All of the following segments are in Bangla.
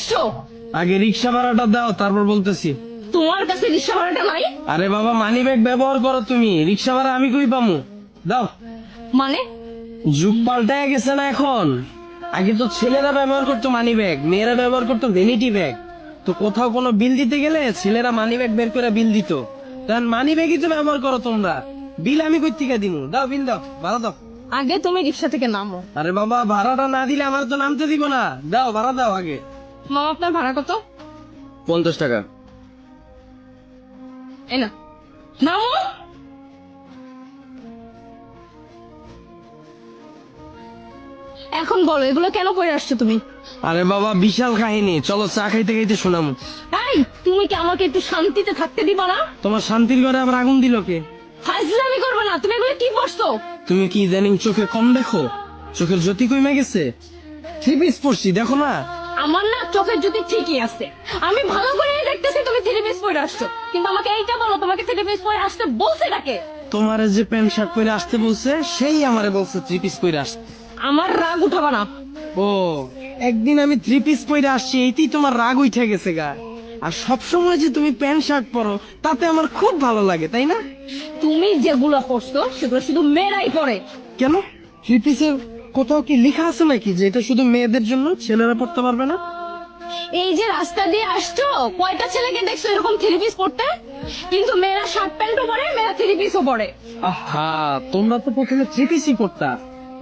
আসছো? আগে রিক্সা ভাড়াটা দাও, তারপর বলতেছি। তোমার কাছে রিক্সা ভাড়াটা নাই? আরে বাবা, মানি ব্যাগ ব্যবহার করো তুমি, রিক্সা ভাড়া আমি কই পামু? দাও। মানে যুগ পাল্টায় গেছে না এখন। আগে তো ছেলেরা ব্যবহার করতো মানি ব্যাগ, মেয়েরা ব্যবহার করতো ভ্যানিটি ব্যাগ। তো কোথাও কোনো বিল দিতে গেলে ছেলেরা মানি ব্যাগ বের করে বিল দিত। তখন মানি ব্যাগই তো ব্যবহার করো তোমরা। বিল আমি কই থেকে দিমু? দাও বিল, দাও ভাড়া দাও। আগে তুমি রিক্সা থেকে নামো। আরে বাবা, ভাড়াটা না দিলে আমার তো নামতে দিব না। দাও ভাড়া দাও আগে। মামা, আপনার ভাড়া কত? 50 টাকা। এই না, নামো। এখন বলো, এগুলো কেন করে আসছো তুমি? আরে বাবা, বিশাল কাহিনী, চলো চা খাইতে খাইতে শোনামু। এই, তুমি কি আমাকে একটু শান্তিতে থাকতে দিবা না? তোমার শান্তির ঘরে আবার আগুন দিল কে? ফাজলামি করবে না। তুমি এগুলো কি করছো? তুমি কি ইদানিং চোখে কম দেখো? চোখের জ্যোতি কমে গেছে? থ্রি পিস পরছি, দেখো না? আমার না চোখের যদি ঠিকই আছে, আমি ভালো করে দেখতেছি তুমি থ্রি পিস পরে আসছো, কিন্তু আমাকে এইটা বলো, তোমাকে থ্রি পিস পরে আসতে বলছে নাকি? তোমারে যে প্যান্ট শার্ট পরে আসতে বলছে, সেই আমারে বলছে থ্রি পিস পরে আসতে। আমার রাগ উঠাবা না। ও, একদিন আমি থ্রি পিস পরে আসছি, এইতেই তোমার রাগ উঠে গেছে গা। আর সবসময় যে তুমি প্যান্ট শার্ট পরো, তাতে আমার খুব ভালো লাগে, তাই না? তুমি যেগুলো করছো সেগুলো শুধু মেয়েরাই করে। কেন? থ্রি পিসের কোথাও কি লেখা আছে নাকি যে এটা শুধু মেয়েদের জন্য, ছেলেরা পড়তে পারবে না? এই যে রাস্তা দিয়ে আসছো, কয়টা ছেলেকে দেখছো এরকম থ্রি পিস পরতে? কিন্তু মেয়েরা শার্ট প্যান্টও পরে, মেয়েরা থ্রি পিসও পরে। আহা, তোমরা তো প্রথমে থ্রি পিসই পড়তা।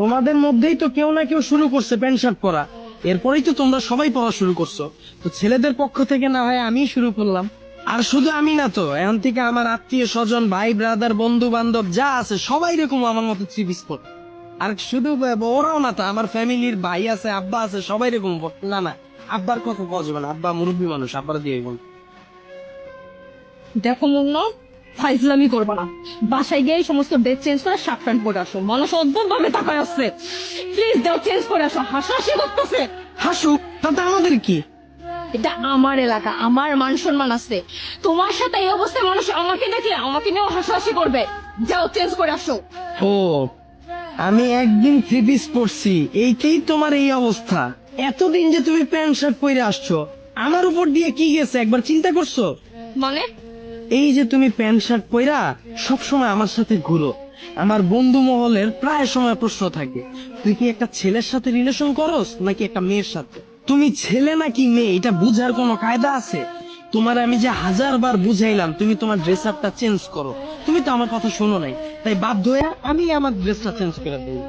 তোমাদের মধ্যেই তো কেউ না কেউ শুরু করছে প্যান্ট শার্ট পরা, এরপরেই তো তোমরা সবাই পড়া শুরু করছো। তো ছেলেদের পক্ষ থেকে না হয় আমি শুরু করলাম। আর শুধু আমি না তো, এখন থেকে আমার আত্মীয় স্বজন, ভাই ব্রাদার, বন্ধু বান্ধব যা আছে সবাই এরকম আমার মতো থ্রি পিস পরে। আর শুধু ওরাও না তো, আমার ফ্যামিলির ভাই আছে, আব্বা আছে, সবাই এরকম পরে। না না, আব্বার কথা পাওয়া যাবে না, আব্বা মুরব্বী মানুষ, আব্বার দিয়ে বল। দেখো মুন্না, ফাইজলামি করবা না। বাসায় গিয়ে এই সমস্ত ড্রেস চেঞ্জ করে শার্ট প্যান্ট পরে আসো। মানুষ অদ্ভুত ভাবে তাকায় আসছে। প্লিজ দাও, চেঞ্জ করে আসো। হাসাহাসি করতেছে। হাসুক, তাতে আমাদের কি? এটা আমার এলাকা, আমার মান সম্মান আছে। তোমার সাথে এই অবস্থায় মানুষ আমাকে দেখলে আমাকে নিয়েও হাসাহাসি করবে। যাও, চেঞ্জ করে আসো। ও, আমি একদিন থ্রি পিস পরছি, এইটাই তোমার এই অবস্থা? এতদিন যে তুমি প্যান্ট শার্ট পরে আসছো, আমার উপর দিয়ে কি গেছে একবার চিন্তা করছো? মানে এই যে তুমি প্যান্ট শার্ট পরা সবসময় আমার সাথে ঘুরো, আমার বন্ধু মহলের প্রায় সময় প্রশ্ন থাকে, তুই কি একটা ছেলের সাথে রিলেশন করস নাকি একটা মেয়ের সাথে? তুমি ছেলে নাকি মেয়ে এটা বুঝার কোনো কায়দা আছে? তোমার আমি যে 1000 বার বুঝাইলাম তুমি তোমার ড্রেস আপটা চেঞ্জ করো, তুমি তো আমার কথা শোনো নাই। তাই বাধ্য হয়ে আমি আমার ড্রেসটা চেঞ্জ করে দিই।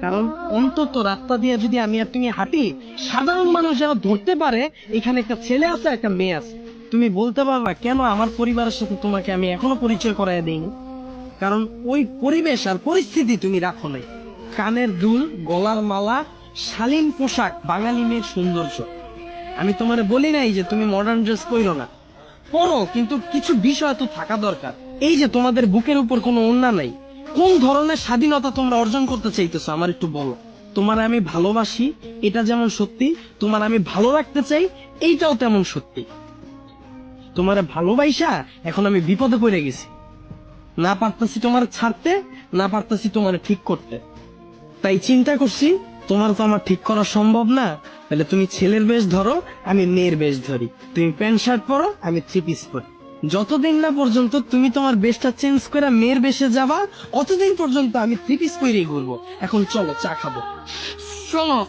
কারণ অন্তত রাস্তা দিয়ে যদি আমি আর তুমি হাঁটি, সাধারণ মানুষ যেন ধরতে পারে এখানে একটা ছেলে আছে, একটা মেয়ে আছে। তুমি বলতে পারবা কেন আমার পরিবারের সাথে তোমাকে আমি এখনো পরিচয় করাই দিইনি? কারণ ওই পরিবেশ আর পরিস্থিতি তুমি রাখো নাই। কানের দুল, গলার মালা, শালীন পোশাক বাঙালি মেয়ের সৌন্দর্য। আমি তোমারে বলি নাই যে তুমি মডার্ন ড্রেস পরো না, পরো, কিন্তু কিছু বিষয় তো থাকা দরকার। এই যে তোমাদের বুকের উপর কোনো ওড়না নাই, কোন ধরনের স্বাধীনতা তোমরা অর্জন করতে চাইতেছো আমার একটু বলো। তোমার আমি ভালোবাসি, এটা যেমন সত্যি, তোমার আমি ভালো রাখতে চাই, এইটাও তেমন সত্যি। তোমার ভালোবাসা এখন আমি বিপদে পড়ে গেছি, না পারতাছি তোমার ছাড়তে, না পারতাছি তোমার ঠিক করতে। তাই চিন্তা করছি, তোমার তো আমার ঠিক করা সম্ভব না, তাহলে তুমি ছেলের বেশ ধরো, আমি মেয়ের বেশ ধরি। তুমি প্যান্ট শার্ট পরো, আমি থ্রি পিস পরি। যতদিন না পর্যন্ত তুমি তোমার বেশটা চেঞ্জ করে মেয়ের বেশে যাবা, অতদিন পর্যন্ত আমি থ্রি পিস পরেই ঘুরবো। এখন চলো চা খাবো। শোনো,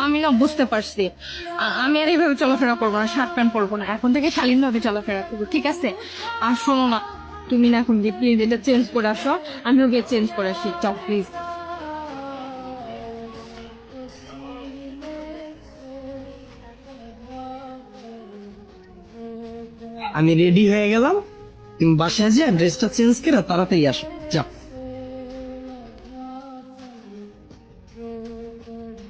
আমি না বুঝতে পারছি, আমি আর এইভাবে চলাফেরা করবো না, শার্ট প্যান্ট পরবো না। এখন থেকে শালীন ভাবে চলাফেরা করবো, ঠিক আছে? আর শোনো না, তুমি না এখন গিয়ে প্লিজ এটা চেঞ্জ করে আসো, আমিও গিয়ে চেঞ্জ করে আসি। চাও প্লিজ। আমি রেডি হয়ে গেলাম, তুমি বাসায় যা ড্রেসটা চেঞ্জ করে তাড়াতাড়ি আসো, যাও।